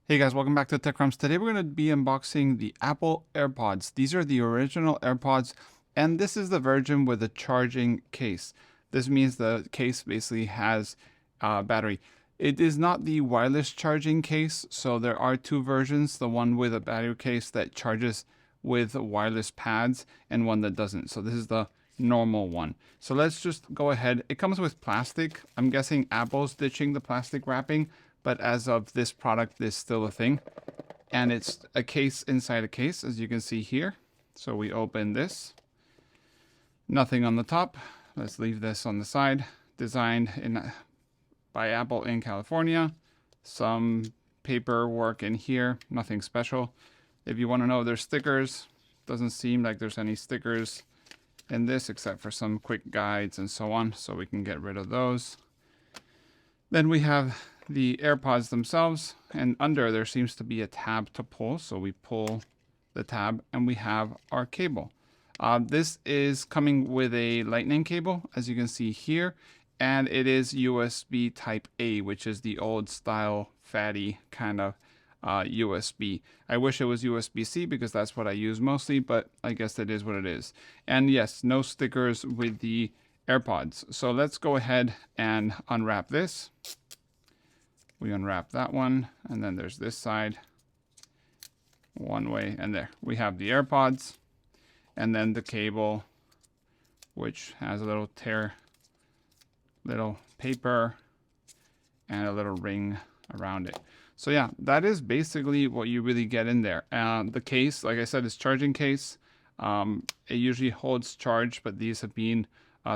Hey guys, welcome back to Tech Crumbs. Today we're going to be unboxing the Apple Airpods. These are the original Airpods, and this is the version with a charging case. This means the case basically has battery. It is not the wireless charging case, so there are two versions, the one with a battery case that charges with wireless pads and one that doesn't. So this is the normal one. So let's just go ahead. It comes with plastic. I'm guessing Apple's ditching the plastic wrapping, but as of this product, this is still a thing. And it's a case inside a case, as you can see here. So we open this. Nothing on the top. Let's leave this on the side. Designed by Apple in California. Some paperwork in here. Nothing special. If you want to know, there's stickers. Doesn't seem like there's any stickers in this except for some quick guides and so on. So we can get rid of those. Then we have the AirPods themselves, and under there seems to be a tab to pull. So we pull the tab and we have our cable. This is coming with a lightning cable, as you can see here, and it is USB type A, which is the old style fatty kind of USB. I wish it was USB-C because that's what I use mostly, but I guess it is what it is. And yes, no stickers with the AirPods. So let's go ahead and unwrap this. We unwrap that one, and then there's this side one way, and there we have the AirPods, and then the cable, which has a little little paper and a little ring around it. So yeah, that is basically what you really get in there. The case, like I said, is charging case. It usually holds charge, but these have been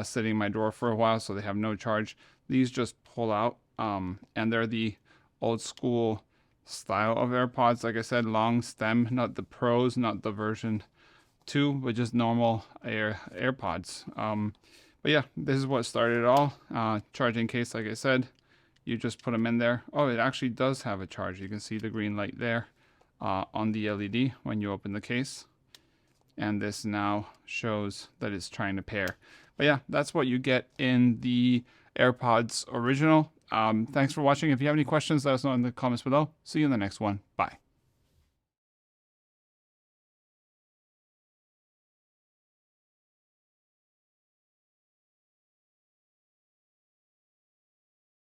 sitting in my drawer for a while, so they have no charge. These just pull out. And they're the old school style of AirPods. Like I said, long stem, not the Pros, not the version 2, but just normal AirPods. But yeah, this is what started it all. Charging case, like I said, you just put them in there. Oh, it actually does have a charge. You can see the green light there on the LED when you open the case. And this now shows that it's trying to pair. But yeah, that's what you get in the AirPods original. Thanks for watching. If you have any questions, let us know in the comments below. See you in the next one. Bye.